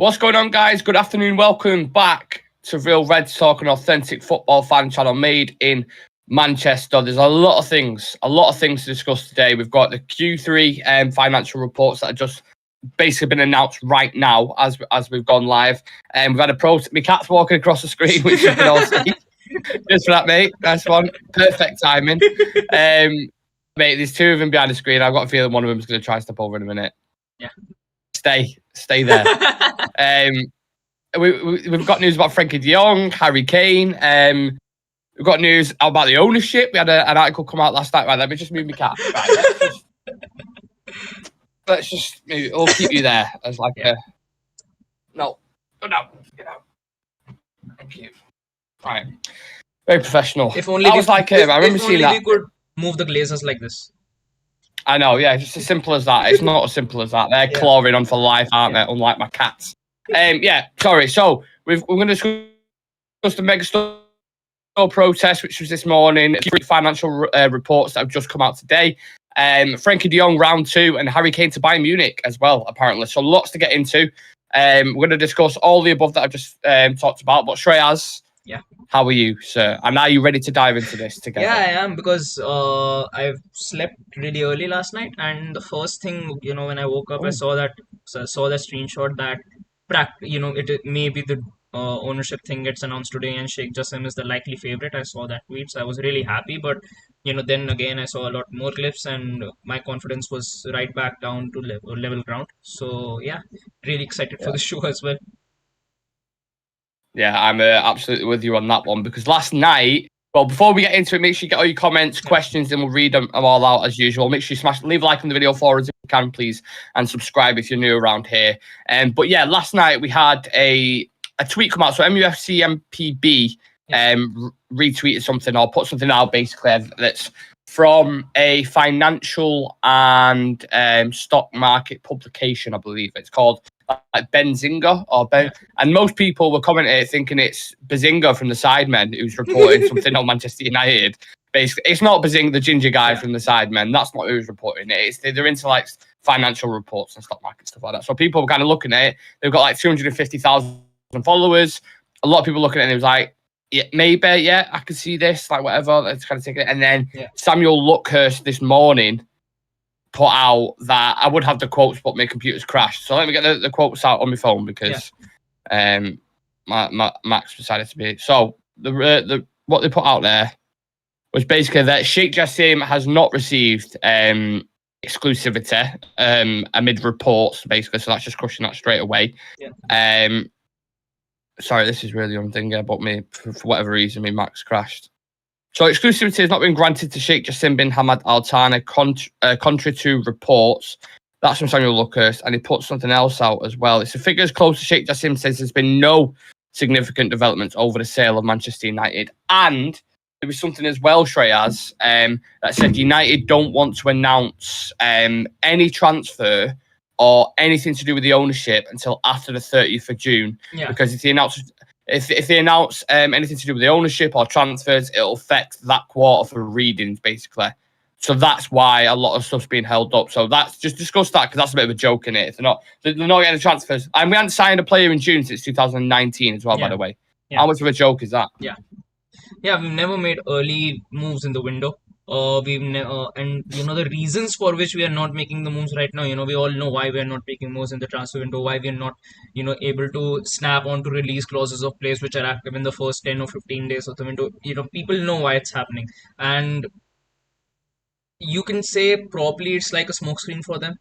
What's going on, guys? Good afternoon. Welcome back to Real Reds Talk, an authentic football fan channel made in Manchester. There's a lot of things to discuss today. We've got the Q3 financial reports that have just basically been announced right now as we've gone live. And we've had my cat's walking across the screen, which you can all see. Just for that, mate. Nice one. Perfect timing. Mate, there's two of them behind the screen. I've got a feeling one of them is going to try and step over in a minute. Yeah. Stay there. We've got news about Frenkie De Jong, Harry Kane. We've got news about the ownership. We had an article come out last night. Right, let me just move my cat. Right, let's just maybe we'll keep you there as like a no. Get out. Thank you. Right, very professional. If only I remember seeing that. We could move the Glazers like this. I know, yeah, just as simple as that. It's not as simple as that. They're clawing on for life, aren't they? Unlike my cats. Sorry. So we're going to discuss the Megastore protest, which was this morning. Financial reports that have just come out today. Frenkie De Jong round 2 and Harry Kane to Bayern Munich as well, apparently. So lots to get into. We're going to discuss all the above that I've just talked about. But Shreyas, how are you, sir? And are you ready to dive into this together? Yeah, I am, because I've slept really early last night, and the first thing, when I woke up, I saw that screenshot that it may be the ownership thing gets announced today and Sheikh Jassim is the likely favorite. I saw that tweet, so I was really happy. But then again, I saw a lot more clips and my confidence was right back down to level ground. So yeah, really excited for the show as well. Yeah, I'm absolutely with you on that one, because last night, well, before we get into it, make sure you get all your comments, questions, and we'll read them all out as usual. Make sure you leave a like on the video for us if you can, please, and subscribe if you're new around here. But yeah, last night we had a tweet come out. So MUFC MPB retweeted something or put something out basically that's from a financial and stock market publication, I believe. It's called like Benzinga or Ben, and most people were commenting it thinking it's Bazinga from the Sidemen who's reporting something on Manchester United. Basically, it's not Bazinga, the ginger guy from the Sidemen. That's not who's reporting it. They're into like financial reports and stock market stuff like that. So people were kind of looking at it. They've got like 250,000 followers. A lot of people looking at it and it was like, yeah, maybe, yeah, I can see this, like whatever. Let's kind of take it. And then Samuel Luckhurst this morning put out that I would have the quotes, but my computer's crashed. So let me get the quotes out on my phone because Max decided to be. So the what they put out there was basically that Sheikh Jassim has not received exclusivity amid reports, basically. So that's just crushing that straight away. Sorry, this is really undingy, but for whatever reason, my Max crashed. So exclusivity has not been granted to Sheikh Jassim bin Hamad Al Thani, contrary to reports. That's from Samuel Luckhurst, and he put something else out as well. It's the figures close to Sheikh Jassim says there's been no significant developments over the sale of Manchester United. And there was something as well, Shreyas, that said United don't want to announce any transfer or anything to do with the ownership until after the 30th of June. Because if they announce anything to do with the ownership or transfers, it'll affect that quarter for readings, basically. So that's why a lot of stuff's being held up. So that's just discuss that, because that's a bit of a joke in it. If they're not getting the transfers. And we haven't signed a player in June since 2019 as well, by the way. How much of a joke is that? We've never made early moves in the window. And the reasons for which we are not making the moves right now, we all know why we are not making moves in the transfer window, why we are not, able to snap onto release clauses of players which are active in the first 10 or 15 days of the window. People know why it's happening. And you can say probably it's like a smokescreen for them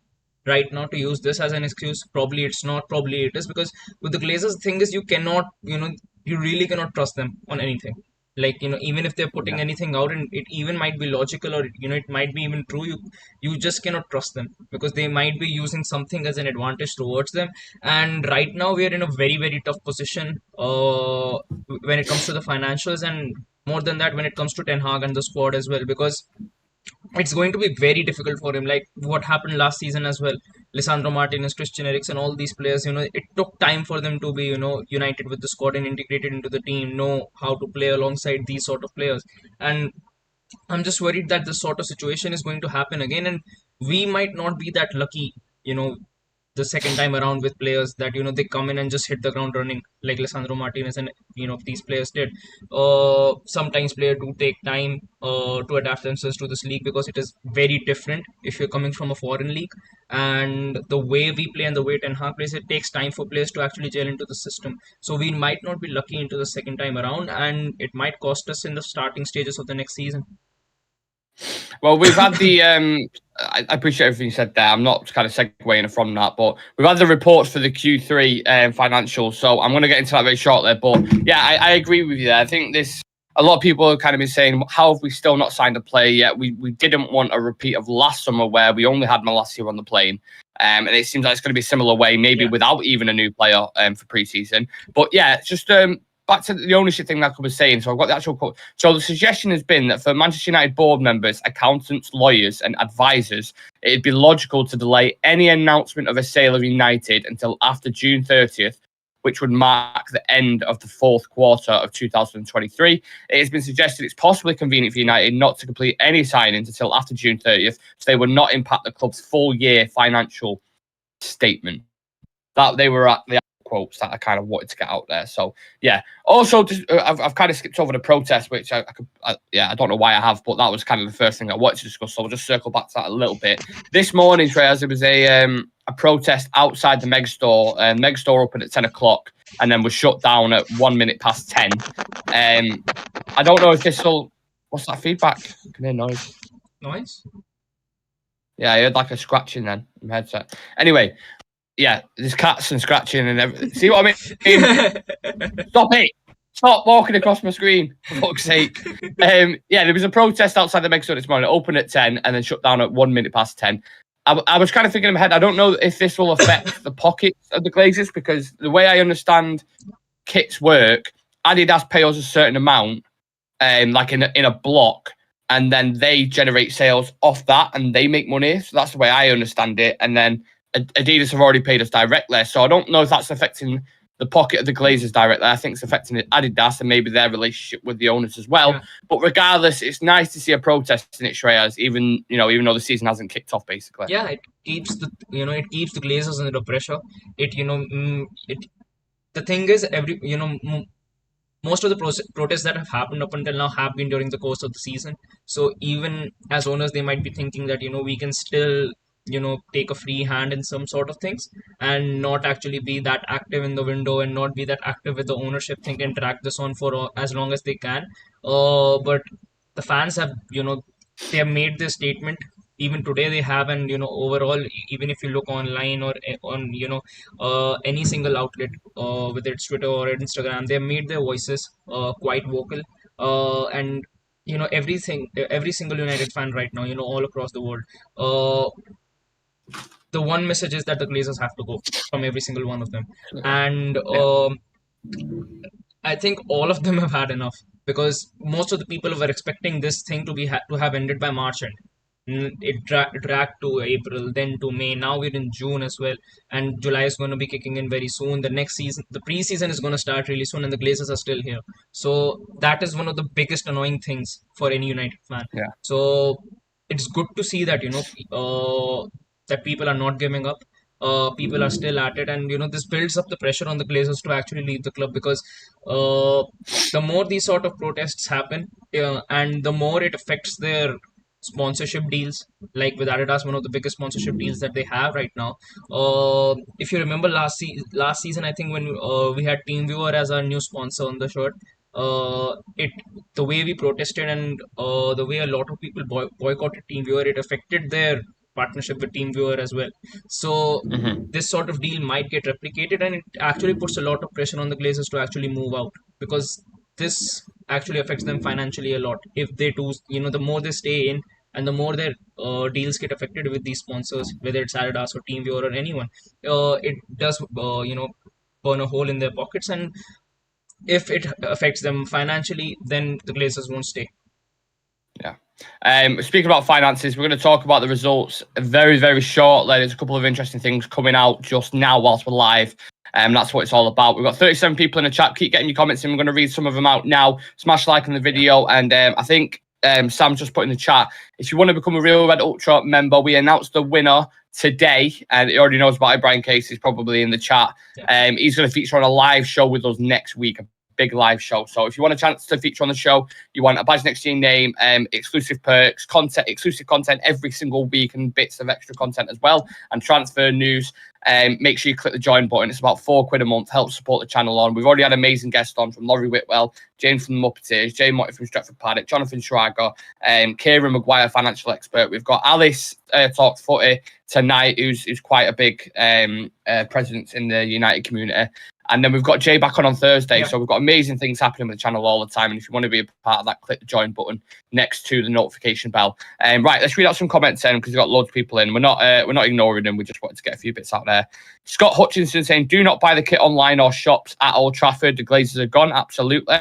right now to use this as an excuse. Probably it's not, probably it is, because with the Glazers, the thing is you cannot, you really cannot trust them on anything. Like, even if they're putting anything out and it even might be logical or, it might be even true, you just cannot trust them because they might be using something as an advantage towards them. And right now we are in a very, very tough position when it comes to the financials, and more than that, when it comes to Ten Hag and the squad as well, because it's going to be very difficult for him, like what happened last season as well. Lisandro Martinez, Christian Eriksen, all these players, it took time for them to be, united with the squad and integrated into the team, know how to play alongside these sort of players. And I'm just worried that this sort of situation is going to happen again, and we might not be that lucky, the second time around with players that they come in and just hit the ground running like Lisandro Martinez and these players did. Sometimes players do take time to adapt themselves to this league because it is very different if you're coming from a foreign league, and the way we play and the way Ten Hag plays, it takes time for players to actually gel into the system. So we might not be lucky into the second time around, and it might cost us in the starting stages of the next season. Well, we've had the I appreciate everything you said there. I'm not kind of segueing from that, but we've had the reports for the Q3 financials, so I'm going to get into that very shortly. But yeah, I agree with you there. I think a lot of people have kind of been saying, how have we still not signed a player yet? We didn't want a repeat of last summer where we only had Malacia on the plane. And it seems like it's going to be a similar way, maybe without even a new player for pre-season. But yeah, just back to the ownership thing that I was saying. So I've got the actual quote. So the suggestion has been that for Manchester United board members, accountants, lawyers and advisors, it'd be logical to delay any announcement of a sale of United until after June 30th, which would mark the end of the fourth quarter of 2023. It has been suggested it's possibly convenient for United not to complete any signings until after June 30th, so they would not impact the club's full year financial statement. That they were at the quotes that I kind of wanted to get out there. So yeah. Also, just I've kind of skipped over the protest, which I don't know why I have, but that was kind of the first thing I wanted to discuss. So I'll just circle back to that a little bit. This morning, Treyas, there was a protest outside the Megastore. Megastore opened at 10 o'clock and then was shut down at 1 minute past 10. I don't know if this will. What's that feedback? Can hear noise. Noise? Yeah, I heard like a scratching then in my headset. Anyway. Yeah, there's cats and scratching and everything. See what I mean? Stop it! Stop walking across my screen, for fuck's sake. Yeah, there was a protest outside the Megastore this morning. It opened at 10 and then shut down at 1 minute past 10. I was kind of thinking in my head, I don't know if this will affect the pockets of the Glazers, because the way I understand kits work, Adidas pay us a certain amount, like in a block, and then they generate sales off that and they make money. So that's the way I understand it. And then Adidas have already paid us directly, so I don't know if that's affecting the pocket of the Glazers directly. I think it's affecting Adidas and maybe their relationship with the owners as well. Yeah. But regardless, it's nice to see a protest in it, Shreyas, even though the season hasn't kicked off, basically. Yeah, it keeps the Glazers under pressure. The thing is, most of the protests that have happened up until now have been during the course of the season. So even as owners, they might be thinking that we can still take a free hand in some sort of things and not actually be that active in the window and not be that active with the ownership thing and drag this on for as long as they can. But the fans have, they have made this statement. Even today they have, and overall, even if you look online or on any single outlet, whether it's Twitter or Instagram, they have made their voices quite vocal, and every single United fan right now, all across the world, the one message is that the Glazers have to go from every single one of them. And I think all of them have had enough, because most of the people were expecting this thing to have ended by March end. It dragged to April, then to May. Now we're in June as well, and July is going to be kicking in very soon. The next season, the pre-season is going to start really soon, and the Glazers are still here. So that is one of the biggest annoying things for any United fan. Yeah. So it's good to see that that people are not giving up. People are still at it, and this builds up the pressure on the Glazers to actually leave the club, because the more these sort of protests happen, and the more it affects their sponsorship deals, like with Adidas, one of the biggest sponsorship deals that they have right now. If you remember last season, I think when we had TeamViewer as our new sponsor on the shirt, the way we protested and the way a lot of people boycotted TeamViewer, it affected their partnership with TeamViewer as well. So this sort of deal might get replicated, and it actually puts a lot of pressure on the Glazers to actually move out, because this actually affects them financially a lot. If they do, the more they stay in and the more their deals get affected with these sponsors, whether it's Adidas or TeamViewer or anyone, it does burn a hole in their pockets, and if it affects them financially, then the Glazers won't stay. Yeah. Speaking about finances, we're going to talk about the results very, very shortly. There's a couple of interesting things coming out just now whilst we're live. That's what it's all about. We've got 37 people in the chat. Keep getting your comments in. We're going to read some of them out now. Smash like on the video. And I think Sam just put in the chat, if you want to become a Real Red Ultra member, we announced the winner today, and he already knows about it. Brian Casey is probably in the chat. He's going to feature on a live show with us next week, a big live show. So if you want a chance to feature on the show, you want a badge next to your name, exclusive perks, exclusive content every single week, and bits of extra content as well, and transfer news. Make sure you click the join button. It's about £4 a month. Help support the channel on. We've already had amazing guests on, from Laurie Whitwell, Jane from the Muppeteers, Jay Motti from Stretford Paddock, Jonathan Schrager, Kieran Maguire, financial expert. We've got Alice Talks Footy tonight, who's quite a big presence in the United community. And then we've got Jay back on Thursday. So we've got amazing things happening with the channel all the time. And if you want to be a part of that, click the join button next to the notification bell. Right, let's read out some comments then, because we've got loads of people in. We're not ignoring them. We just wanted to get a few bits out there. Scott Hutchinson saying, do not buy the kit online or shops at Old Trafford. The Glazers are gone. Absolutely.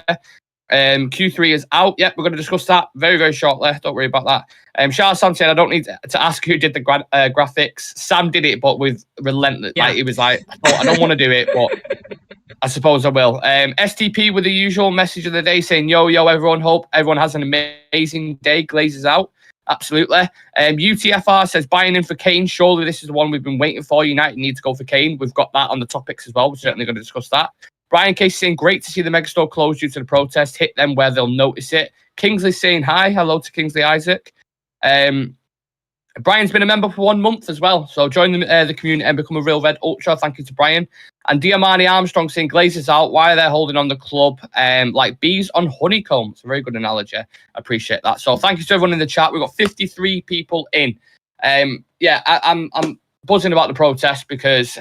Q3 is out. Yep, we're going to discuss that very, very shortly. Don't worry about that. Charles Sam said, I don't need to ask who did the graphics. Sam did it, but with relentless. Like, he was like, I don't want to do it, but I suppose I will. STP with the usual message of the day saying, yo, everyone, hope everyone has an amazing day. Glazers out. Absolutely. UTFR says, buying in for Kane. Surely this is the one we've been waiting for. United need to go for Kane. We've got that on the topics as well. We're certainly going to discuss that. Brian Casey saying, great to see the Megastore closed due to the protest. Hit them where they'll notice it. Kingsley saying hi. Hello to Kingsley Isaac. Brian's been a member for 1 month as well. So join the community and become a real Red Ultra. Thank you to Brian. And Diamani Armstrong saying, Glazers out. Why are they holding on the club like bees on honeycomb? It's a very good analogy. I appreciate that. So thank you to everyone in the chat. We've got 53 people in. I'm buzzing about the protest because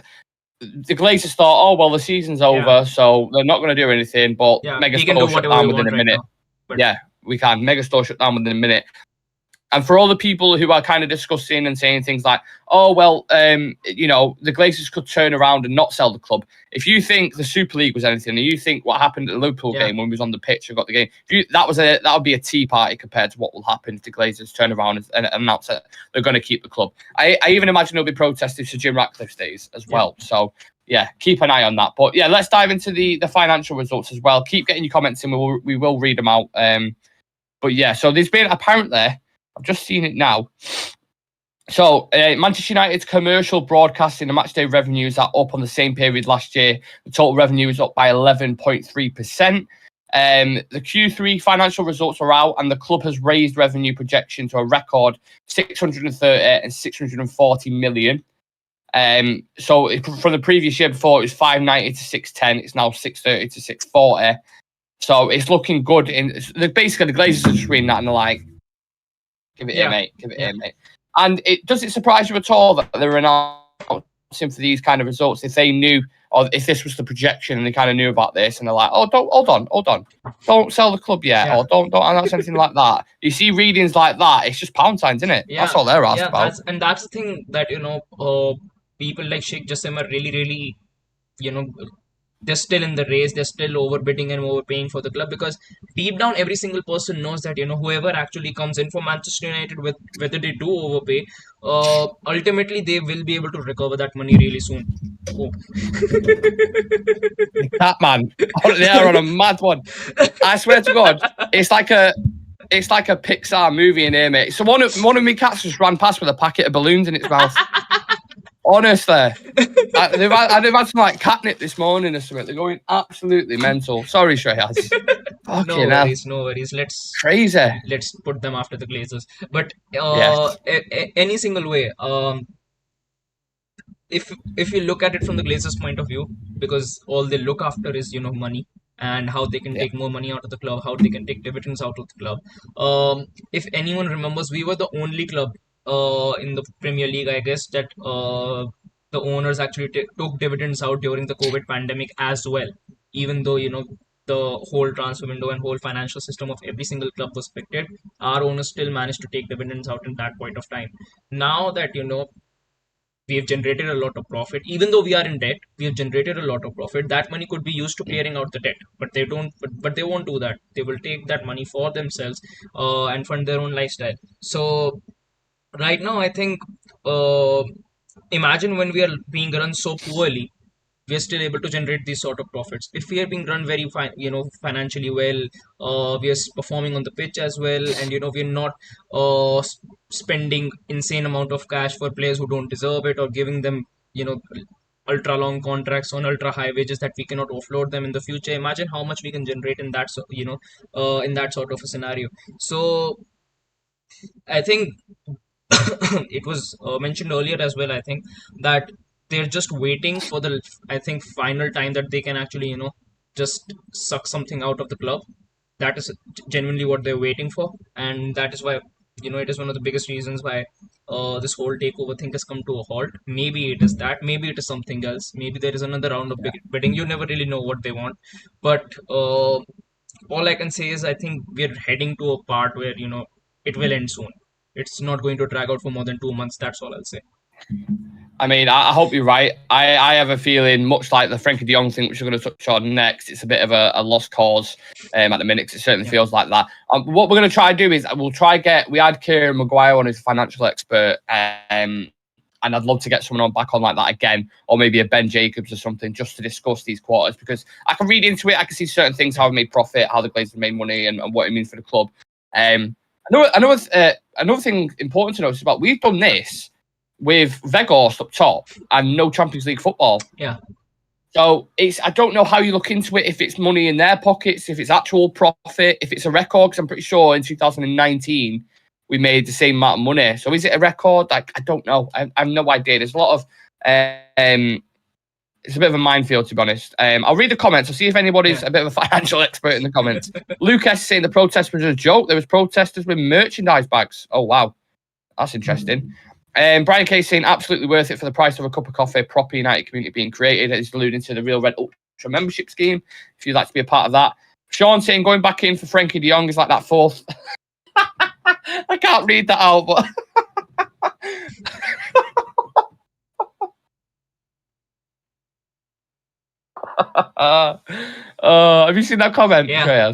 the Glazers thought, the season's over, so they're not going to do anything. But Megastore shut down within a minute. We can. Megastore shut down within a minute. And for all the people who are kind of discussing and saying things like, the Glazers could turn around and not sell the club. If you think the Super League was anything, and you think what happened at the Liverpool game when we was on the pitch and got the game, that would be a tea party compared to what will happen if the Glazers turn around and announce that they're going to keep the club. I even imagine there'll be protests if Sir Jim Ratcliffe stays as well. So, keep an eye on that. But, let's dive into the financial results as well. Keep getting your comments in. We will read them out. So there's been apparently... I've just seen it now. So, Manchester United's commercial broadcasting and matchday revenues are up on the same period last year. The total revenue is up by 11.3%. The Q3 financial results are out, and the club has raised revenue projection to a record 630 and 640 million. So, from the previous year before, it was 590 to 610. It's now 630 to 640. So, it's looking good. Basically, the Glazers are just reading that and they're like, give it here, mate. Give it here, mate. And does it surprise you at all that they're announcing for these kind of results if they knew, or if this was the projection and they kind of knew about this and they're like, hold on, don't sell the club yet, or don't announce anything like that. You see readings like that, it's just pound signs, isn't it? That's all they're asked about. That's the thing that people like Sheikh Jassim are really, really, they're still in the race. They're still overbidding and overpaying for the club, because deep down, every single person knows that, whoever actually comes in for Manchester United, with whether they do overpay, ultimately they will be able to recover that money really soon. That man, they're on a mad one. I swear to God, it's like a Pixar movie in here, mate. So one of my cats just ran past with a packet of balloons in its mouth. Honestly, they've had some like catnip this morning or something. They're going absolutely mental. Sorry, Shreyas. No worries. Crazy. Let's put them after the Glazers. But any single way, if you look at it from the Glazers' point of view, because all they look after is money and how they can take more money out of the club, how they can take dividends out of the club. If anyone remembers, we were the only club in the Premier League, I guess, that the owners actually took dividends out during the COVID pandemic as well. Even though, the whole transfer window and whole financial system of every single club was affected, our owners still managed to take dividends out in that point of time. Now that, we have generated a lot of profit, even though we are in debt, we have generated a lot of profit. That money could be used to clearing out the debt, but they don't. But they won't do that. They will take that money for themselves and fund their own lifestyle. So right now, I think, imagine when we are being run so poorly, we are still able to generate these sort of profits. If we are being run very fine, financially well, we are performing on the pitch as well, and we're not spending insane amount of cash for players who don't deserve it, or giving them you know ultra long contracts on ultra high wages that we cannot offload them in the future. Imagine how much we can generate in that in that sort of a scenario. So I think it was mentioned earlier as well, I think, that they're just waiting for the, I think, final time that they can actually just suck something out of the club. That is genuinely what they're waiting for, and that is why it is one of the biggest reasons why this whole takeover thing has come to a halt. Maybe it is that, maybe it is something else, maybe there is another round of bidding. You never really know what they want, but all I can say is I think we're heading to a part where it will end soon. It's not going to drag out for more than 2 months. That's all I'll say. I mean, I hope you're right. I have a feeling, much like the Frankie De Jong thing, which we're going to touch on next, it's a bit of a lost cause at the minute. 'Cause it certainly feels like that. What we're going to try to do is we had Kieran Maguire on as a financial expert, and I'd love to get someone back on like that again, or maybe a Ben Jacobs or something, just to discuss these quarters, because I can read into it. I can see certain things, how it made profit, how the Glazers made money, and what it means for the club. Another thing important to notice about, we've done this with Weghorst up top and no Champions League football. Yeah. So I don't know how you look into it, if it's money in their pockets, if it's actual profit, if it's a record, because I'm pretty sure in 2019 we made the same amount of money. So is it a record? I don't know. I have no idea. There's a lot of it's a bit of a minefield, to be honest. I'll read the comments. I'll see if anybody's a bit of a financial expert in the comments. Lucas saying the protest was a joke. There was protesters with merchandise bags. Oh, wow. That's interesting. Brian K saying absolutely worth it for the price of a cup of coffee. Proper United community being created. He's alluding to the Real Red Ultra membership scheme, if you'd like to be a part of that. Sean saying going back in for Frankie De Jong is like that fourth. I can't read that out, but have you seen that comment? Yeah.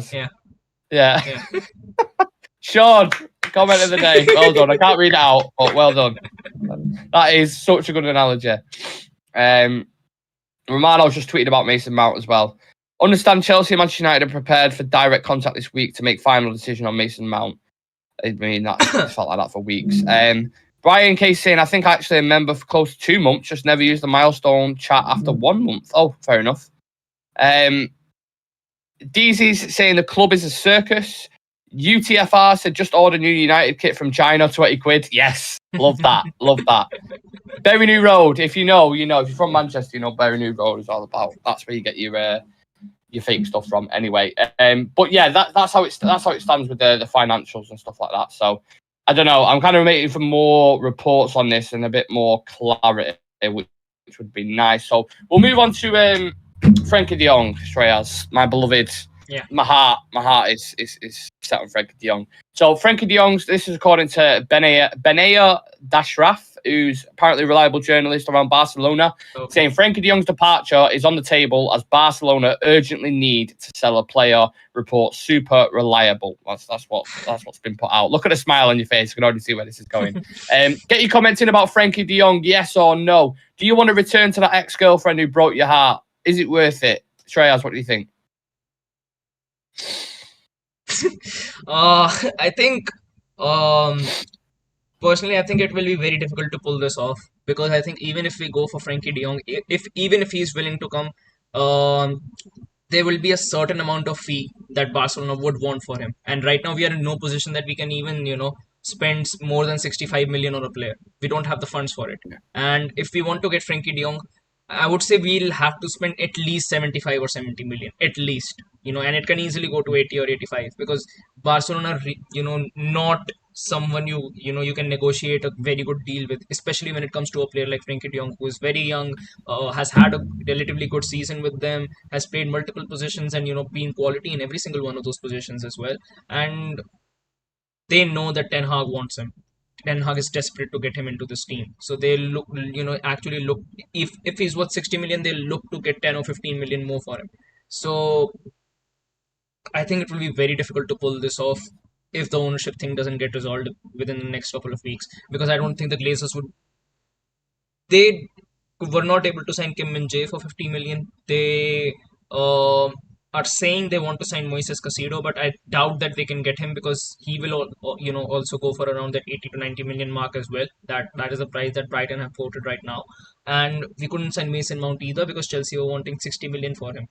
Sean, comment of the day. Well done. I can't read it out, but well done. That is such a good analogy. Romano's just tweeted about Mason Mount as well. Understand Chelsea and Manchester United are prepared for direct contact this week to make final decision on Mason Mount. I mean, that's felt like that for weeks. Brian K saying, I think actually a member for close to 2 months, just never used the milestone chat after 1 month. Oh, fair enough. DZ's saying the club is a circus. UTFR said just order new United kit from China, 20 quid. Yes, love that. Love that. Berry New Road, if you know, you know. If you're from Manchester, you know Berry New Road is all about. That's where you get your fake stuff from. Anyway, but yeah, that's how it stands with the financials and stuff like that. So I don't know. I'm kind of waiting for more reports on this and a bit more clarity, which would be nice. So we'll move on to Frankie De Jong, Shreyas, my beloved. Yeah. My heart is set on Frankie De Jong. So Frankie De Jong's, this is according to Benaya Dashraf, who's apparently a reliable journalist around Barcelona, saying Frankie De Jong's departure is on the table as Barcelona urgently need to sell a player. Report super reliable. That's what's been put out. Look at the smile on your face. You can already see where this is going. Get your comments in about Frankie De Jong, yes or no. Do you want to return to that ex-girlfriend who broke your heart? Is it worth it? Shreyas, what do you think? I think personally, I think it will be very difficult to pull this off, because I think even if we go for Frankie De Jong, even if he's willing to come, there will be a certain amount of fee that Barcelona would want for him. And right now we are in no position that we can even spend more than 65 million on a player. We don't have the funds for it. And if we want to get Frankie De Jong, I would say we'll have to spend at least 75 or 70 million, at least, and it can easily go to 80 or 85, because Barcelona, not someone you can negotiate a very good deal with, especially when it comes to a player like Frenkie De Jong, who is very young, has had a relatively good season with them, has played multiple positions, and been quality in every single one of those positions as well. And they know that Ten Hag wants him. Ten Hag is desperate to get him into this team. So they look, actually look, if he's worth 60 million, they'll look to get 10 or 15 million more for him. So I think it will be very difficult to pull this off if the ownership thing doesn't get resolved within the next couple of weeks, because I don't think the Glazers would. were not able to sign Kim Min-jae for 50 million. They are saying they want to sign Moises Caicedo, but I doubt that they can get him because he will, also go for around that 80 to 90 million mark as well. That is a price that Brighton have quoted right now, and we couldn't sign Mason Mount either because Chelsea were wanting 60 million for him.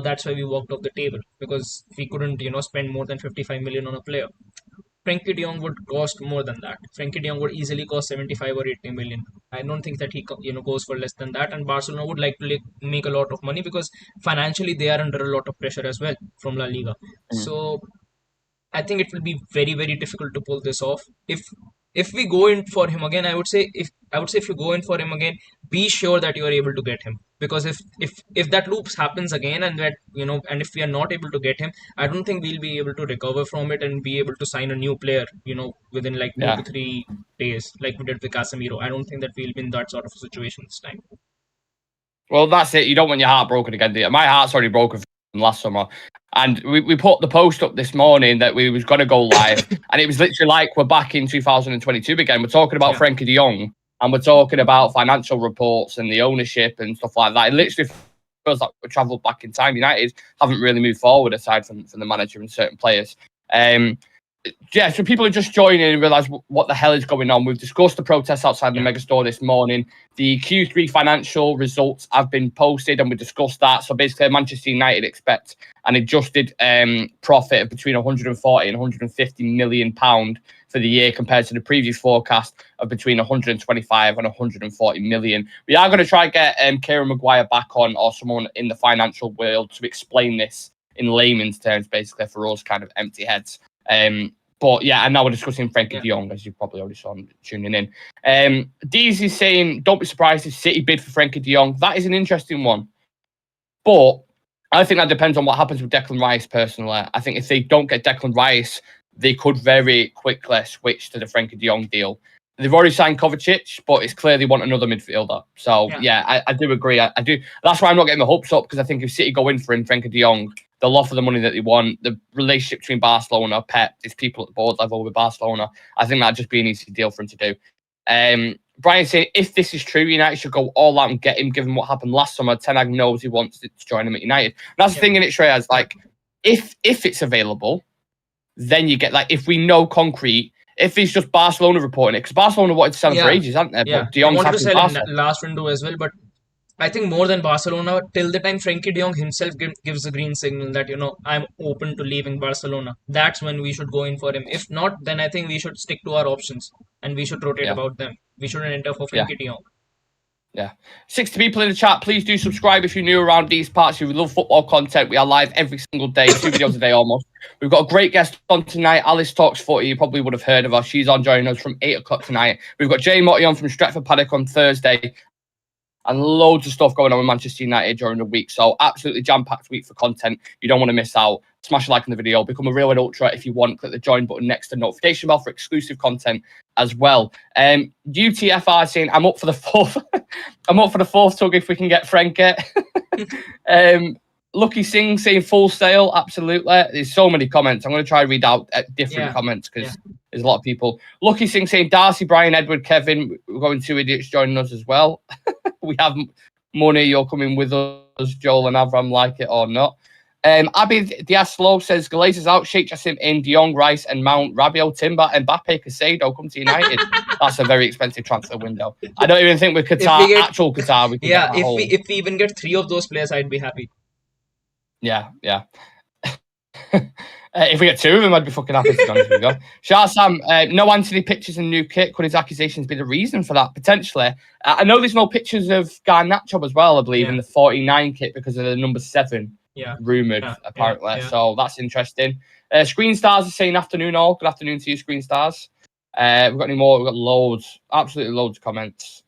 That's why we walked off the table because we couldn't, spend more than 55 million on a player. Frankie De Jong would cost more than that. Frankie De Jong would easily cost 75 or 80 million. I don't think that he goes for less than that. And Barcelona would like to make a lot of money because financially they are under a lot of pressure as well from La Liga. Mm. So I think it will be very very difficult to pull this off. If we go in for him again, I would say if you go in for him again, be sure that you are able to get him because if that loops happens again and that and if we are not able to get him, I don't think we'll be able to recover from it and be able to sign a new player within like 2 to 3 days like we did with Casemiro. I don't think that we'll be in that sort of a situation this time. Well, that's it. You don't want your heart broken again, do you? My heart's already broken from last summer. And we put the post up this morning that we was going to go live. And it was literally like we're back in 2022 again. We're talking about Frankie De Jong. And we're talking about financial reports and the ownership and stuff like that. It literally feels like we travelled back in time. United haven't really moved forward aside from the manager and certain players. So people are just joining and realise what the hell is going on. We've discussed the protests outside the Megastore this morning. The Q3 financial results have been posted and we discussed that. So basically, Manchester United expect an adjusted profit of between 140 and 150 million pound for the year compared to the previous forecast of between 125 and 140 million. We are going to try and get Kieran Maguire back on or someone in the financial world to explain this in layman's terms, basically for us kind of empty heads. But yeah, and now we're discussing Frankie De Jong, as you probably already saw tuning in. Deez is saying, don't be surprised if City bid for Frankie De Jong. That is an interesting one. But I think that depends on what happens with Declan Rice, personally. I think if they don't get Declan Rice, they could very quickly switch to the Frankie De Jong deal. They've already signed Kovacic, but it's clear they want another midfielder. So, I do agree. I do. That's why I'm not getting the hopes up, because I think if City go in for him, Frankie De Jong, they'll offer the money that they want. The relationship between Barcelona, Pep, these people at the board level with Barcelona, I think that'd just be an easy deal for him to do. Brian saying, if this is true, United should go all out and get him, given what happened last summer. Ten Hag knows he wants to join him at United. And that's the thing in it, Shreyas. Like, if it's available, then you get, like, if we know concrete, if it's just Barcelona reporting it, because Barcelona wanted to sell him for ages, haven't they? Yeah, but De Jong's wanted to sell him in last window as well, but I think more than Barcelona, till the time Frenkie De Jong himself gives a green signal that, I'm open to leaving Barcelona, that's when we should go in for him. If not, then I think we should stick to our options and we should rotate about them. We shouldn't enter for Frenkie De Jong. Yeah. 60 people in the chat. Please do subscribe if you're new around these parts. If you love football content, we are live every single day, 2 videos a day almost. We've got a great guest on tonight. Alice Talks Footy. You probably would have heard of her. She's on joining us from 8 o'clock tonight. We've got Jay Motti on from Stretford Paddock on Thursday. And loads of stuff going on with Manchester United during the week. So absolutely jam-packed week for content. You don't want to miss out. Smash a like on the video. Become a Real and Ultra if you want. Click the join button next to the notification bell for exclusive content as well. UTFR saying, I'm up for the fourth. I'm up for the fourth tug if we can get Frenkie. Lucky Singh saying full sale. Absolutely. There's so many comments. I'm going to try and read out different comments because there's a lot of people. Lucky Singh saying Darcy, Brian, Edward, Kevin. We're going 2 idiots joining us as well. We have money. You're coming with us, Joel and Avram, like it or not. Abby Diaslo says Glazers out, Sheikh Jassim in, De Jong, Rice and Mount, Rabiot, Timber, Mbappe, Casado come to United. That's a very expensive transfer window. I don't even think with Qatar, actual Qatar, we can get that if we even get 3 of those players, I'd be happy. Yeah. If we get 2 of them, I'd be fucking happy, to be honest with you. Shah Sam, no Anthony pictures and new kit. Could his accusations be the reason for that? Potentially. I know there's no pictures of Garnacho as well, I believe, in the 49 kit because of the number 7 rumoured, apparently. So that's interesting. Screen Stars is saying afternoon all. Good afternoon to you, Screen Stars. We've got any more? We've got loads. Absolutely loads of comments.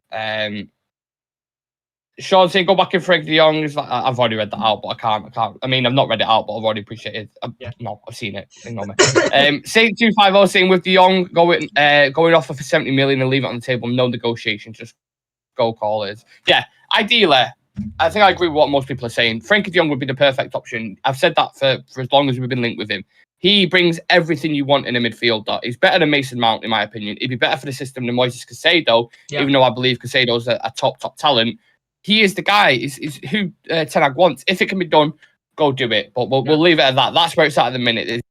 Sean saying, go back in Frankie De Jong. I've already read that out, but I can't. I mean, I've not read it out, but I've already appreciated it. No, I've seen it. Ignore me. Saint 250 saying, with De Jong going offer for 70 million and leave it on the table, no negotiation, just go call it. Yeah, ideally, I think I agree with what most people are saying. Frankie De Jong would be the perfect option. I've said that for as long as we've been linked with him. He brings everything you want in a midfielder. He's better than Mason Mount, in my opinion. He'd be better for the system than Moises Caicedo, even though I believe Caicedo's a top talent. He is the guy. Is who Ten Hag wants. If it can be done, go do it. But we'll leave it at that. That's where it's at the minute. There's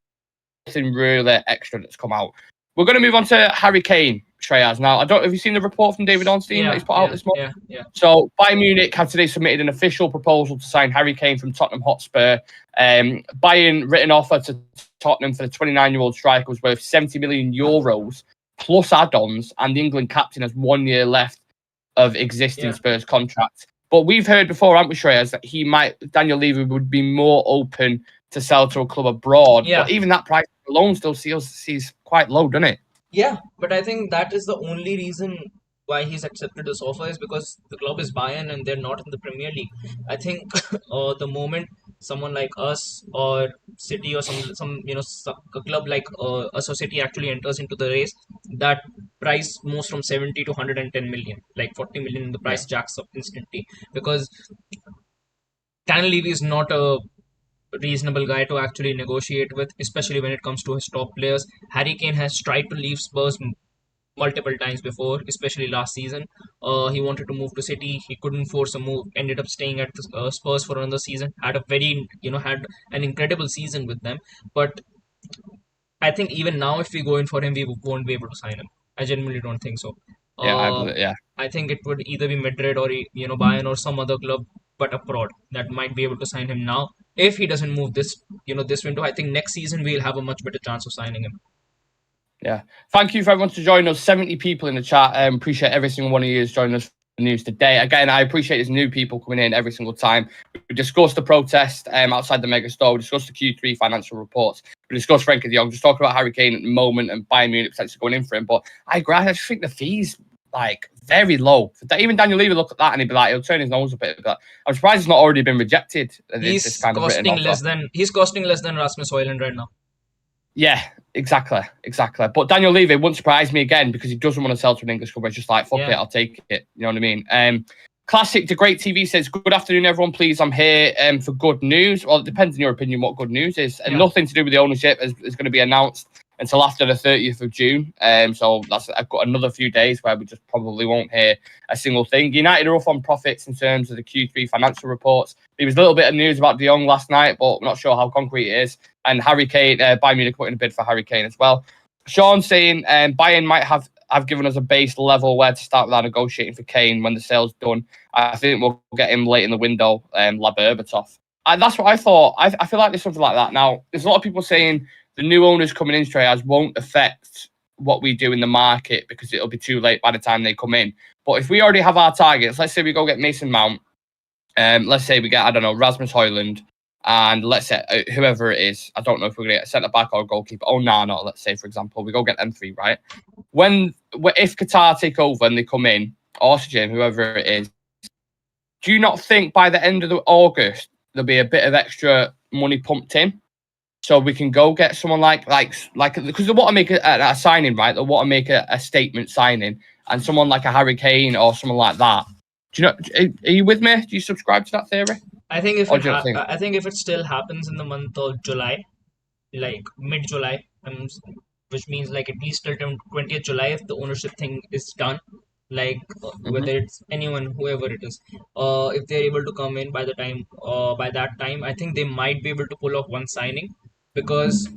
nothing really extra that's come out. We're going to move on to Harry Kane, Shreyas. Now, have you seen the report from David Ornstein that he's put out this morning? So, Bayern Munich have today submitted an official proposal to sign Harry Kane from Tottenham Hotspur. Bayern written offer to Tottenham for the 29-year-old striker was worth €70 million plus add-ons, and the England captain has 1 year left of existing Spurs contract. But we've heard before, haven't we, Shreyas, that Daniel Levy would be more open to sell to a club abroad. But even that price alone still seems quite low, doesn't it? Yeah, but I think that is the only reason why he's accepted this offer is because the club is Bayern and they're not in the Premier League. I think the moment someone like us or City or some a club like us or City actually enters into the race, that price moves from 70 to 110 million, like 40 million. The price jacks up instantly because Daniel Levy is not a reasonable guy to actually negotiate with, especially when it comes to his top players. Harry Kane has tried to leave Spurs multiple times before, especially last season. He wanted to move to City. He couldn't force a move. Ended up staying at the, Spurs for another season. Had an incredible season with them. But I think even now, if we go in for him, we won't be able to sign him. I genuinely don't think so. I think it would either be Madrid or Bayern or some other club, but abroad, that might be able to sign him now. If he doesn't move this window, I think next season we'll have a much better chance of signing him. Yeah. Thank you for everyone to join us. 70 people in the chat. Appreciate every single one of you who's joining us for the news today. Again, I appreciate there's new people coming in every single time. We discussed the protest outside the Megastore. We discussed the Q3 financial reports. We discussed Frenkie De Jong. Just talking about Harry Kane at the moment and Bayern Munich potentially going in for him. But I agree. I just think the fees very low. Even Daniel Levy look at that and he'd be like, he'll turn his nose a bit. But I'm surprised he's not already been rejected. He's costing less than Rasmus Højlund right now. Yeah, exactly. But Daniel Levy wouldn't surprise me again because he doesn't want to sell to an English club. It's just like, fuck it, I'll take it. You know what I mean? Classic to Great TV says, good afternoon, everyone. Please, I'm here for good news. Well, it depends on your opinion what good news is. And nothing to do with the ownership is going to be announced until after the 30th of June. So I've got another few days where we just probably won't hear a single thing. United are off on profits in terms of the Q3 financial reports. There was a little bit of news about De Jong last night, but I'm not sure how concrete it is. And Harry Kane, Bayern Munich putting a bid for Harry Kane as well. Sean saying Bayern might have given us a base level where to start without negotiating for Kane when the sale's done. I think we'll get him late in the window, Berbatov. That's what I thought. I feel like there's something like that. Now, there's a lot of people saying the new owners coming in straight won't affect what we do in the market because it'll be too late by the time they come in. But if we already have our targets, let's say we go get Mason Mount, let's say we get, Rasmus Højlund, and let's say whoever it is, I don't know if we're going to get a centre-back or a goalkeeper, Nano, let's say, for example, we go get them three, right? If Qatar take over and they come in, or Jim, whoever it is, do you not think by the end of August there'll be a bit of extra money pumped in? So we can go get someone like because they want to make a signing, right? They want to make a statement signing, and someone like a Harry Kane or someone like that. Do you know? Are you with me? Do you subscribe to that theory? I think if it still happens in the month of July, like mid-July, which means like at least till 20th July, if the ownership thing is done, whether it's anyone, whoever it is, if they're able to come in by that time, I think they might be able to pull off one signing. Because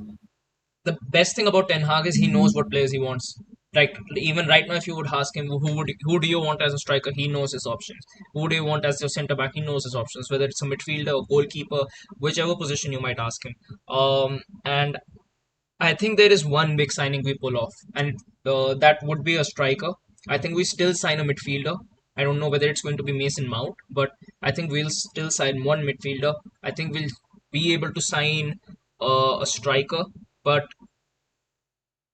the best thing about Ten Hag is he knows what players he wants. Like even right now, if you would ask him who do you want as a striker, he knows his options. Who do you want as your centre back, he knows his options. Whether it's a midfielder, a goalkeeper, whichever position you might ask him. And I think there is one big signing we pull off, and that would be a striker. I think we still sign a midfielder. I don't know whether it's going to be Mason Mount, but I think we'll still sign one midfielder. I think we'll be able to sign a striker, but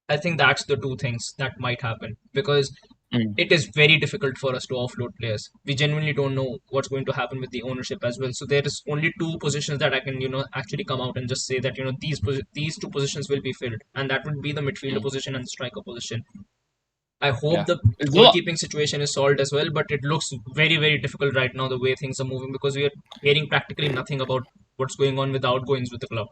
I think that's the two things that might happen because it is very difficult for us to offload players. We genuinely don't know what's going to happen with the ownership as well. So there is only two positions that I can actually come out and just say that these two positions will be filled, and that would be the midfielder position and the striker position. I hope the goalkeeping situation is solved as well, but it looks very, very difficult right now the way things are moving because we are hearing practically nothing about what's going on with the outgoings with the club.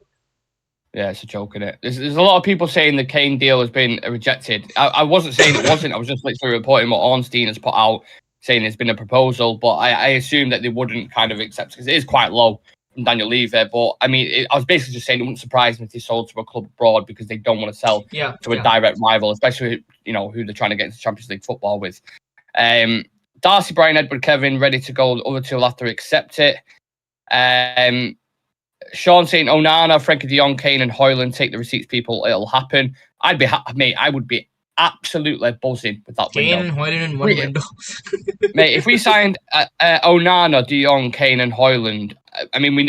Yeah, it's a joke, isn't it? There's a lot of people saying the Kane deal has been rejected. I wasn't saying it wasn't. I was just literally reporting what Ornstein has put out, saying there's been a proposal. But I assume that they wouldn't kind of accept, because it is quite low from Daniel Levy. But I mean, I was basically just saying it wouldn't surprise me if they sold to a club abroad, because they don't want to sell to a direct rival, especially who they're trying to get into Champions League football with. Darcy, Brian, Edward, Kevin, ready to go. The other two will have to accept it. Sean saying Onana, Frenkie De Jong, Kane, and Højlund, take the receipts, people. It'll happen. Mate, I would be absolutely buzzing with that Kane window. and Højlund in one window. Mate, if we signed Onana, De Jong, Kane, and Højlund, I mean, we'll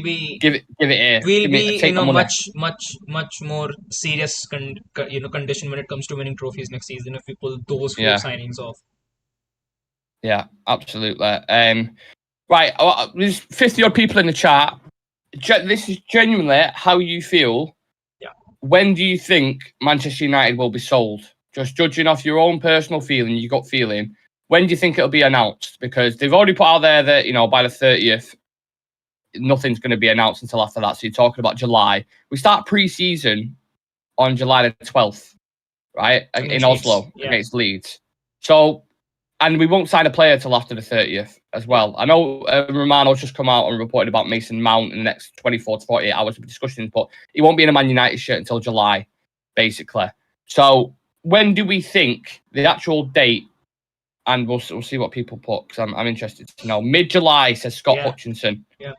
be give it here. We'll be in a much more serious condition when it comes to winning trophies next season if we pull those four signings off. Yeah, absolutely. Right, there's 50-odd people in the chat. This is genuinely how you feel. Yeah. When do you think Manchester United will be sold? Just judging off your own personal feeling, your gut feeling. When do you think it'll be announced? Because they've already put out there that, by the 30th, nothing's going to be announced until after that. So you're talking about July. We start pre-season on July the 12th, right? In Oslo against Leeds. So, and we won't sign a player till after the 30th as well. I know Romano's just come out and reported about Mason Mount in the next 24 to 48 hours of discussions, but he won't be in a Man United shirt until July, basically. So when do we think the actual date? And we'll see what people put, because I'm interested to know. Mid-July, says Scott Hutchinson. Yeah.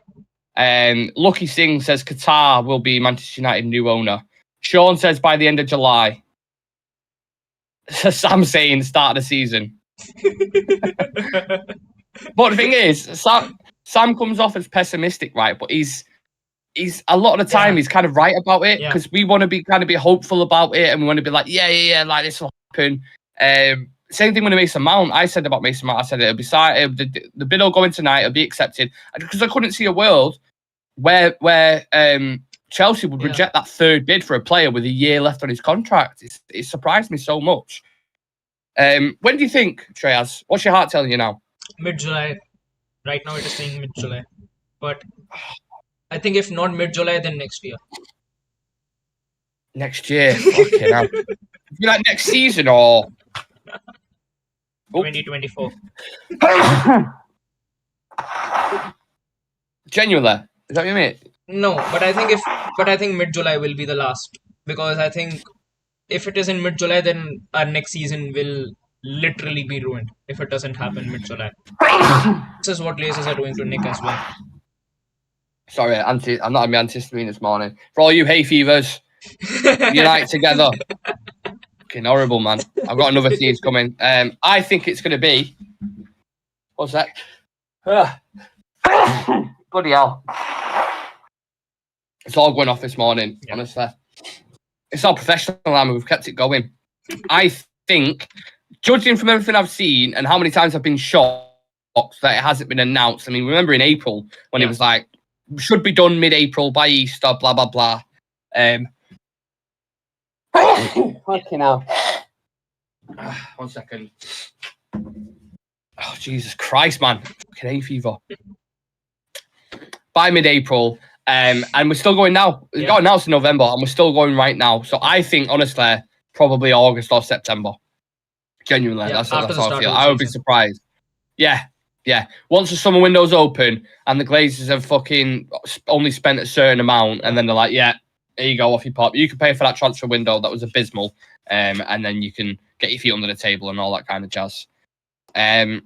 Lucky Singh says Qatar will be Manchester United new owner. Sean says by the end of July. Sam saying start of the season. But the thing is, Sam comes off as pessimistic, right? But he's a lot of the time he's kind of right about it, because we want to be hopeful about it, and we want to be like, like this will happen. Same thing with Mason Mount. I said about Mason Mount, I said it'll be signed. The bid will go in tonight. It'll be accepted, because I couldn't see a world where Chelsea would reject that third bid for a player with a year left on his contract. It surprised me so much. When do you think, Treyas? What's your heart telling you now? Mid-July. Right now it is saying mid-July. But I think if not mid-July, then next year. Next year? Okay, now. You like next season or? 2024. Genuinely? Is that what you mean? No, but I think mid-July will be the last. Because I think if it is in mid-July, then our next season will literally be ruined if it doesn't happen mid-July. This is what Glazers are doing to Nick as well. Sorry, I'm not having my antihistamine this morning. For all you hay fevers, unite together. Fucking horrible, man. I've got another sneeze coming. I think it's going to be... What's that? Bloody hell. It's all going off this morning, honestly. It's all professional, man. We've kept it going. I think, judging from everything I've seen and how many times I've been shocked that it hasn't been announced. I mean, remember in April when it was like, should be done mid-April by Easter, blah, blah, blah. Fucking hell. 1 second. Oh, Jesus Christ, man. Fucking hay fever. By mid-April. And we're still going now. It got announced in November, and we're still going right now. So I think, honestly, probably August or September. Genuinely, that's how I feel. I would be surprised. Yeah. Once the summer window's open and the Glazers have fucking only spent a certain amount, and then they're like, here you go, off you pop. You can pay for that transfer window that was abysmal, and then you can get your feet under the table and all that kind of jazz. Let's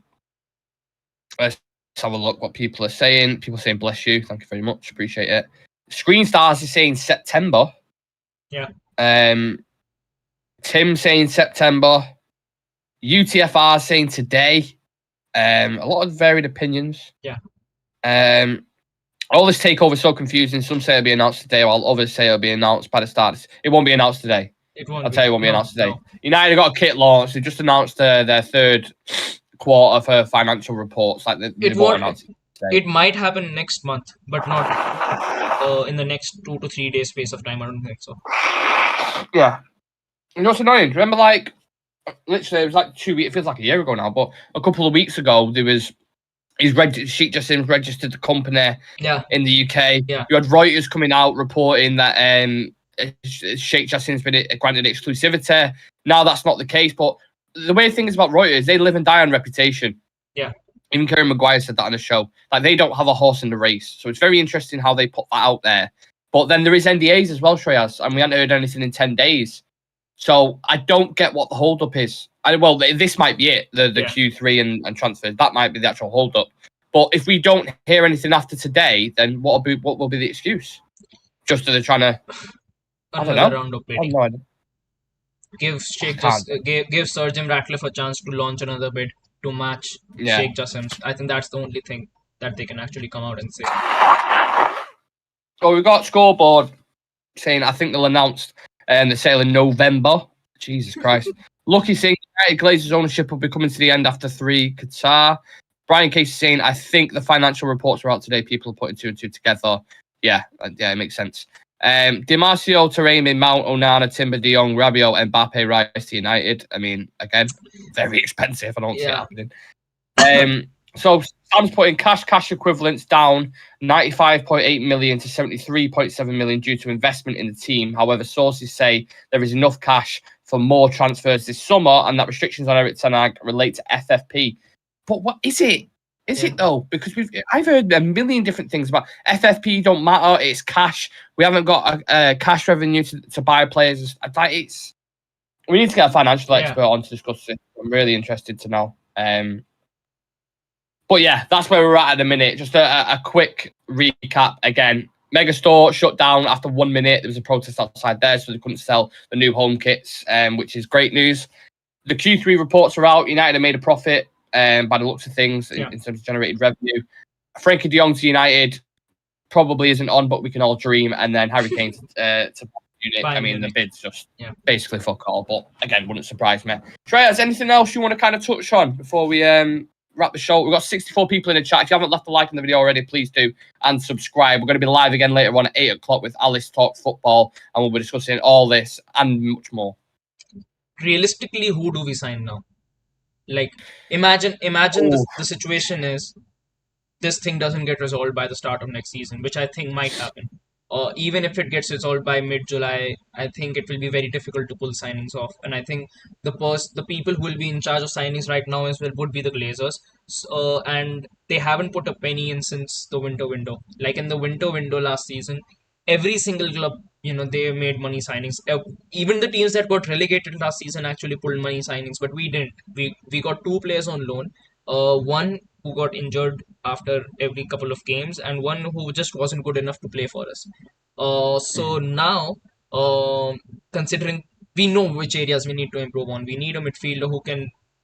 have a look what people are saying. People saying bless you. Thank you very much. Appreciate it. Screen Stars is saying September. Yeah. Tim saying September. UTFR saying today. A lot of varied opinions. Yeah. All this takeover is so confusing. Some say it'll be announced today, while others say it'll be announced by the start. It won't be announced today. I'll tell you, it won't be announced today. No. United got a kit launch. They just announced their third quarter for financial reports. Like it might happen next month, but not in the next 2 to 3 days space of time. I don't think so. Yeah. You know what's annoying? Remember, like, literally, it was like 2 weeks. It feels like a year ago now, but a couple of weeks ago, there was Sheikh Jassim's registered the company Yeah, in the UK. yeah, You had Reuters coming out reporting that Sheikh Jassim's been granted exclusivity. Now that's not the case, but the weird thing is about Reuters, they live and die on reputation. yeah. Even Karen Maguire said that on the show. Like, they don't have a horse in the race. So it's very interesting how they put that out there. But then there is NDAs as well, Shreyas, and we haven't heard anything in 10 days. So I don't get what the holdup is. Well, this might be it, the Q3 and transfers. That might be the actual holdup. But if we don't hear anything after today, then what will be the excuse? Just that they're trying to... I don't know. Round of I have bidding. no idea. Give Sir Jim Ratcliffe a chance to launch another bid to match Sheikh Jassim's. I think that's the only thing that they can actually come out and say. So we've got Scoreboard saying, I think they'll announce the sale in November. Jesus Christ. Lucky saying Glazers ownership will be coming to the end after 3 Qatar. Brian Casey saying, I think the financial reports are out today. People are putting 2 and 2 together. Yeah, it makes sense. Dimarcio, Taremi, Mount, Onana, Timber, De Jong, Rabiot, Mbappe, Rice to United. I mean, again, very expensive. I don't see it happening. So Sam's putting cash equivalents down 95.8 million to 73.7 million due to investment in the team. However, sources say there is enough cash for more transfers this summer and that restrictions on Erik ten Hag relate to FFP. But what is it? Is it though? Because I've heard a million different things about FFP. Don't matter. It's cash. We haven't got a cash revenue to buy players. We need to get a financial expert on to discuss it. I'm really interested to know. But yeah, that's where we're at the minute. Just a quick recap again. Megastore shut down after 1 minute. There was a protest outside there, so they couldn't sell the new home kits, which is great news. The Q3 reports are out. United have made a profit by the looks of things in terms of generated revenue. Frankie De Jong to United probably isn't on, but we can all dream. And then Harry Kane to Munich. I mean, the bid's just basically fuck all. But again, wouldn't surprise me. Shreya, is anything else you want to kind of touch on before we wrap the show? We've got 64 people in the chat. If you haven't left a like on the video already, please do, and subscribe. We're going to be live again later on at 8 o'clock with Alice Talk Football, and we'll be discussing all this and much more. Realistically, who do we sign now? Like, imagine the situation is this thing doesn't get resolved by the start of next season, which I think might happen. Even if it gets resolved by mid-July, I think it will be very difficult to pull signings off. And I think the people who will be in charge of signings right now as well would be the Glazers. And they haven't put a penny in since the winter window. Like in the winter window last season, every single club, they made money signings. Even the teams that got relegated last season actually pulled money signings, but we didn't. We got 2 players on loan. One who got injured after every couple of games, and one who just wasn't good enough to play for us. So now, considering we know which areas we need to improve on, we need a midfielder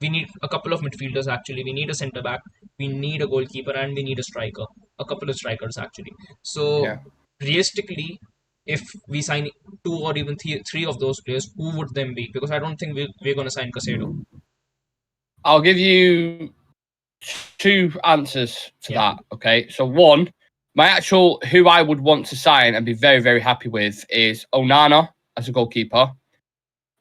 we need a couple of midfielders actually. We need a centre back, we need a goalkeeper, and we need a striker. A couple of strikers actually. So realistically, if we sign 2 or even 3 of those players, who would them be? Because I don't think we're going to sign Casado. I'll give you 2 answers to that. Okay, so one, my actual who I would want to sign and be very, very happy with is Onana as a goalkeeper,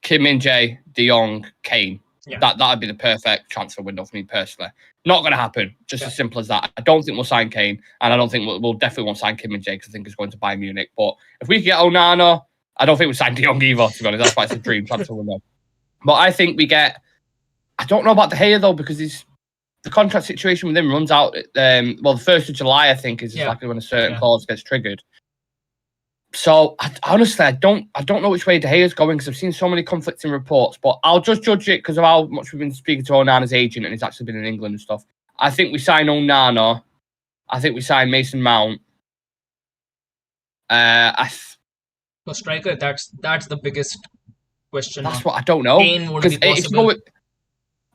Kim Min-jae, De Jong, Kane. That would be the perfect transfer window for me personally. Not going to happen. Just as simple as that. I don't think we'll sign Kane, and I don't think we'll definitely won't sign Kim Min-jae because I think he's going to Bayern Munich. But if we get Onana, I don't think we'll sign De Jong either. To be honest, that's why it's a dream transfer window. But I think we get. I don't know about De Gea though, because the contract situation with him runs out. The 1st of July, I think, is exactly when a certain clause gets triggered. So honestly, I don't know which way De Gea is going because I've seen so many conflicting reports. But I'll just judge it because of how much we've been speaking to Onana's agent, and he's actually been in England and stuff. I think we sign Onana. I think we sign Mason Mount. For striker, that's the biggest question. That's what I don't know. Because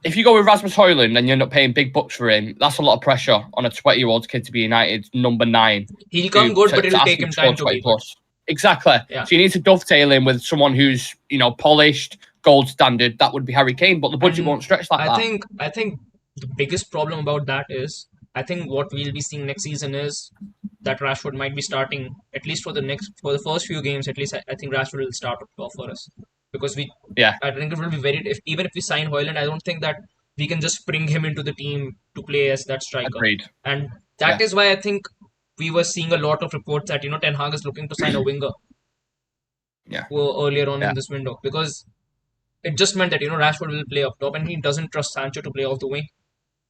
if you go with Rasmus Højlund and you end up paying big bucks for him, that's a lot of pressure on a 20-year-old kid to be United's number 9. He'll come good, but it'll take him time to be plus. Exactly. Yeah. So you need to dovetail him with someone who's, polished, gold standard. That would be Harry Kane, but the budget won't stretch like that. I think the biggest problem about that is, I think what we'll be seeing next season is that Rashford might be starting, at least for the first few games, at least I think Rashford will start up top for us. Because I think it will be even if we sign Højlund, I don't think that we can just bring him into the team to play as that striker. Agreed. And that is why I think we were seeing a lot of reports that, Ten Hag is looking to sign a winger earlier on in this window, because it just meant that, Rashford will play up top and he doesn't trust Sancho to play off the wing,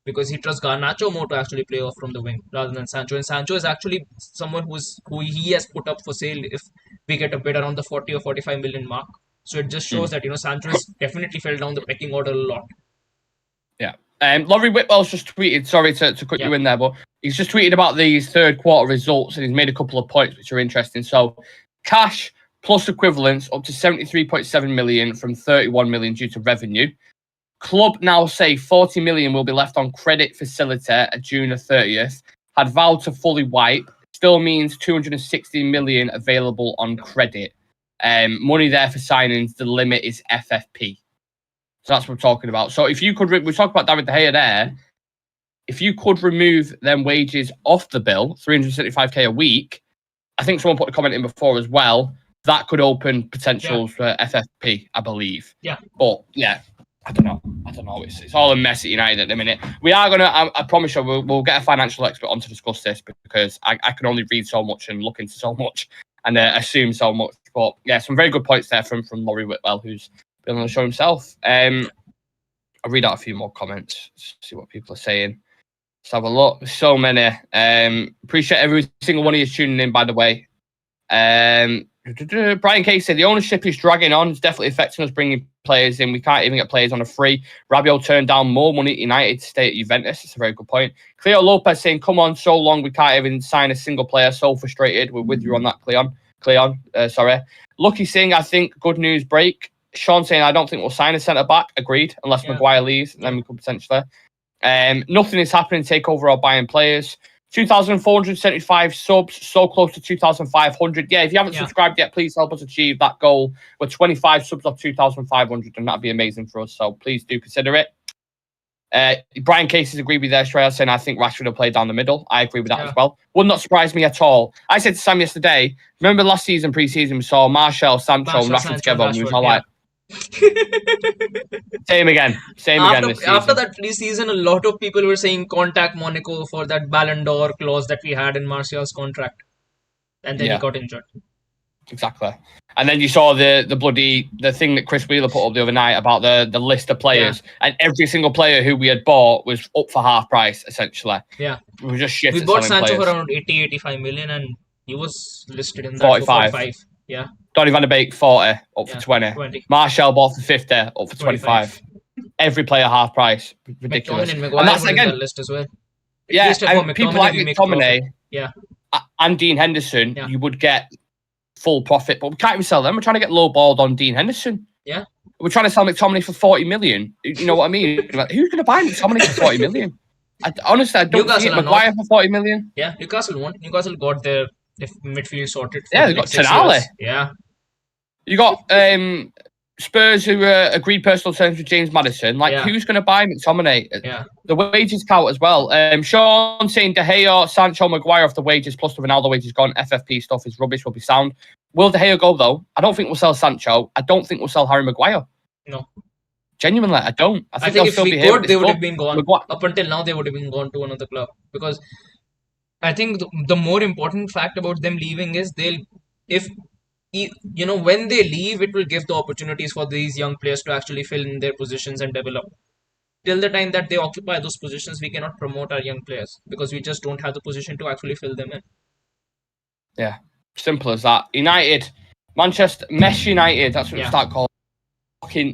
because he trusts Garnacho more to actually play off from the wing rather than Sancho. And Sancho is actually someone who he has put up for sale if we get a bid around the 40 or 45 million mark. So it just shows that, Sancho has definitely fell down the pecking order a lot. Yeah. Laurie Whitwell's just tweeted, sorry to cut you in there, but he's just tweeted about these third quarter results and he's made a couple of points which are interesting. So cash plus equivalents up to 73.7 million from 31 million due to revenue. Club now say 40 million will be left on credit facility at June the 30th. Had vowed to fully wipe. Still means 260 million available on credit. Money there for signings. The limit is FFP. So that's what we're talking about. So if you could, we talked about David De Gea there. If you could remove them wages off the bill, 375k a week, I think someone put a comment in before as well. That could open potentials for FFP, I believe. Yeah. But yeah, I don't know. It's all a mess at United at the minute. We are going to, I promise you, we'll get a financial expert on to discuss this, because I can only read so much and look into so much and assume so much. But yeah, some very good points there from Laurie Whitwell, who's been on the show himself. I'll read out a few more comments, see what people are saying. Let's have a look. There's so many. Appreciate every single one of you tuning in, by the way. Brian K said the ownership is dragging on. It's definitely affecting us bringing players in. We can't even get players on a free. Rabiot turned down more money at United to stay at Juventus. It's a very good point. Cleo Lopez saying, come on, so long. We can't even sign a single player. So frustrated. We're with you on that, Cleon. Sorry. Lucky Singh, I think good news break. Sean saying, I don't think we'll sign a centre-back. Agreed. Unless Maguire leaves, then we could potentially. Nothing is happening. Takeover or buying players. 2,475 subs, so close to 2,500. Yeah, if you haven't subscribed yet, please help us achieve that goal. We're 25 subs off 2,500, and that'd be amazing for us. So please do consider it. Brian Casey's agreed with there, Shreya, saying I think Rashford will play down the middle. I agree with that as well. Would not surprise me at all. I said to Sam yesterday, remember last season, pre-season, we saw Martial, Sancho, and Rashford together, and we were all like, Same again this season. After that pre-season, a lot of people were saying contact Monaco for that Ballon d'Or clause that we had in Martial's contract. And then he got injured. Exactly. And then you saw the thing that Chris Wheeler put up the other night about the list of players. And every single player who we had bought was up for half price, essentially. Yeah. We were just shit. We bought Sancho for around 80-85 million, and he was listed in that 45. For 45. Yeah. Donny van de Beek, 40, up for 20. Martial bought for 50, up for 25. Every player half price. Ridiculous. And that's again that list as well. Yeah, and people like McTominay and Dean Henderson, you would get full profit, but we can't even sell them. We're trying to get lowballed on Dean Henderson. Yeah. We're trying to sell McTominay for 40 million. You know what I mean? Who's going to buy McTominay for 40 million? Honestly, I don't see it. Maguire for 40 million. Yeah, Newcastle won. Newcastle got their midfield sorted. Yeah, they got Tonali. Yeah. You got Spurs who agreed personal terms with James Maddison. Who's going to buy McTominay? Yeah. The wages count as well. Sean saying De Gea, Sancho, Maguire off the wages plus the Ronaldo wages gone. FFP stuff is rubbish, will be sound. Will De Gea go though? I don't think we'll sell Sancho. I don't think we'll sell Harry Maguire. No. Genuinely, I don't. I think if we could, they would have been gone. Up until now, they would have been gone to another club. Because I think the more important fact about them leaving is when they leave, it will give the opportunities for these young players to actually fill in their positions and develop. Till the time that they occupy those positions, we cannot promote our young players because we just don't have the position to actually fill them in. Yeah, simple as that. Manchester Mesh United, that's what we start calling.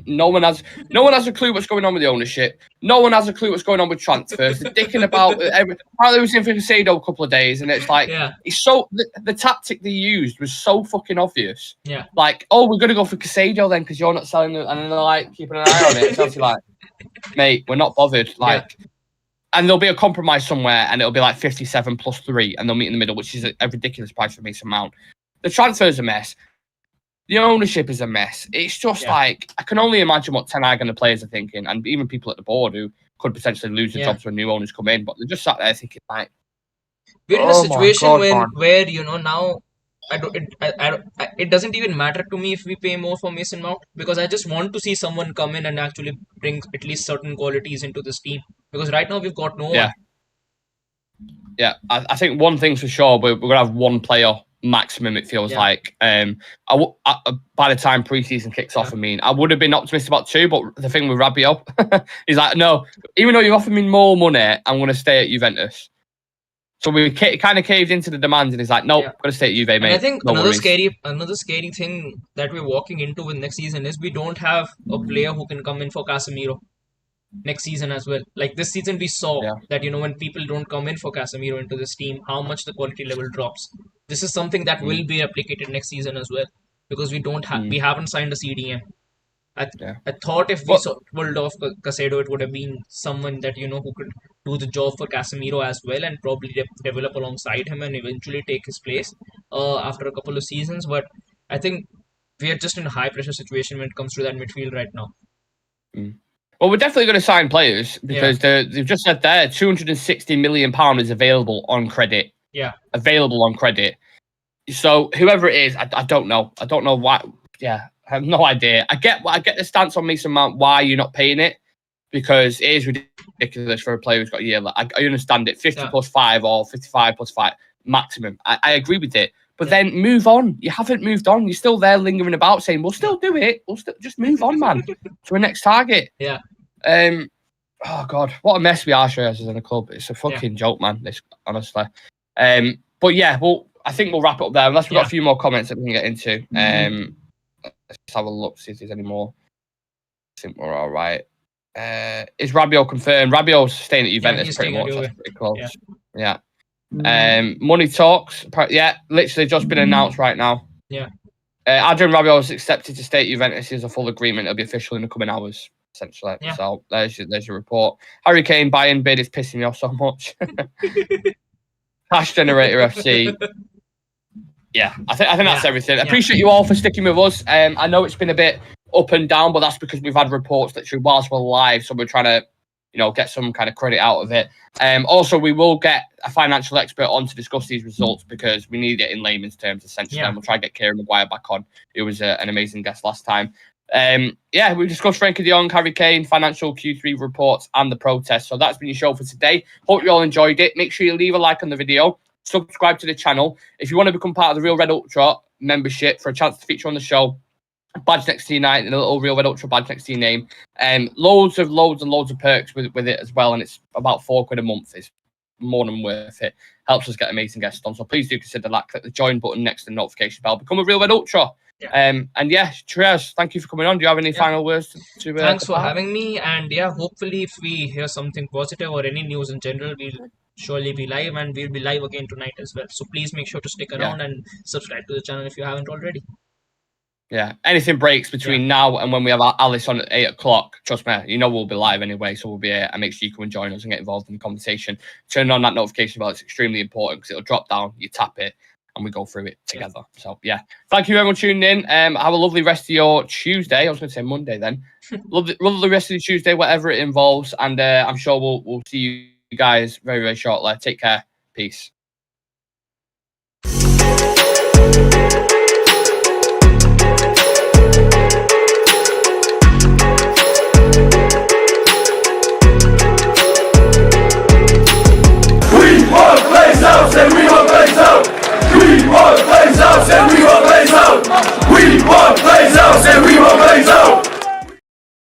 No one has a clue what's going on with the ownership. No one has a clue what's going on with transfers. They're dicking about apparently was in for Casado a couple of days, and it's like it's so the tactic they used was so fucking obvious. Yeah. Like, oh, we're gonna go for Casado then because you're not selling them, and then they're like keeping an eye on it. It's obviously like, mate, we're not bothered. And there'll be a compromise somewhere, and it'll be like 57 plus 3, and they'll meet in the middle, which is a ridiculous price for Mason Mount. The transfer's a mess. The ownership is a mess. It's just like, I can only imagine what Ten Hag and the players are thinking, and even people at the board who could potentially lose their jobs when new owners come in, but they're just sat there thinking like, we're in a situation where now it doesn't even matter to me if we pay more for Mason Mount, because I just want to see someone come in and actually bring at least certain qualities into this team. Because right now we've got no one. Yeah, I think one thing's for sure, we're going to have one player maximum, it feels like. By the time pre-season kicks off, I mean, I would have been optimistic about 2, but the thing with Rabiot, he's like, no, even though you offer me more money, I'm going to stay at Juventus. So we kind of caved into the demands, and he's like, no, I'm going to stay at Juve, mate. And I think no another scary thing that we're walking into with next season is we don't have a player who can come in for Casemiro next season as well. Like this season, we saw that when people don't come in for Casemiro into this team, how much the quality level drops. This is something that will be replicated next season as well, because we haven't signed a CDM. I thought if we pulled off Casado, it would have been someone that who could do the job for Casemiro as well, and probably develop alongside him and eventually take his place after a couple of seasons. But I think we are just in a high pressure situation when it comes to that midfield right now. Well, we're definitely going to sign players, because they've just said there £260 million is available on credit. Yeah, available on credit. So whoever it is, I don't know. I don't know why. Yeah, I have no idea. I get the stance on Mason Mount, why you're not paying it, because it is ridiculous for a player who's got a year left. I understand it, 50 plus 5 or 55 plus 5 maximum. I agree with it. But then move on. You haven't moved on. You're still there lingering about saying, we'll still do it. We'll still just move on, man, to a next target. Yeah. Oh, God. What a mess we are, as in a club. It's a fucking joke, man, this, honestly. But yeah, I think we'll wrap it up there, unless we've got a few more comments that we can get into. Let's just have a look, see if there's any more. I think we're all right. Is Rabiot confirmed? Rabiot's staying at Juventus pretty much. That's pretty close. Yeah. Money talks. Yeah, literally just been announced right now. Yeah. Adrian Rabiot has accepted to stay at Juventus. Is a full agreement. It'll be official in the coming hours, essentially. Yeah. So there's your report. Harry Kane Bayern bid is pissing me off so much. Cash Generator FC. Yeah, I think that's everything. I appreciate you all for sticking with us. I know it's been a bit up and down, but that's because we've had reports literally whilst we're live, so we're trying to, get some kind of credit out of it. Also, we will get a financial expert on to discuss these results, because we need it in layman's terms, essentially. And we'll try to get Kieran Maguire back on, who was an amazing guest last time. We discussed Frenkie De Jong, Harry Kane, financial Q3 reports, and the protest. So that's been your show for today. Hope you all enjoyed it. Make sure you leave a like on the video. Subscribe to the channel. If you want to become part of the Real Red Ultra membership for a chance to feature on the show, badge next to your name and a little Real Red Ultra badge next to your name. Loads of perks with it as well, and it's about £4 a month. It's more than worth it. Helps us get amazing guests on. So please do consider that. Click the join button next to the notification bell. Become a Real Red Ultra. Trez, thank you for coming on. Do you have any final words to Thanks for having me. And hopefully if we hear something positive or any news in general, we'll surely be live, and we'll be live again tonight as well. So please make sure to stick around and subscribe to the channel if you haven't already. Yeah, anything breaks between now and when we have Alice on at 8 o'clock, trust me, we'll be live anyway, so we'll be here, and make sure you come and join us and get involved in the conversation. Turn on that notification bell, it's extremely important, because it'll drop down, you tap it, and we go through it together. So, thank you everyone tuning in. Have a lovely rest of your Tuesday. I was going to say Monday then. lovely rest of your Tuesday, whatever it involves, and I'm sure we'll see you guys very, very shortly. Take care. Peace.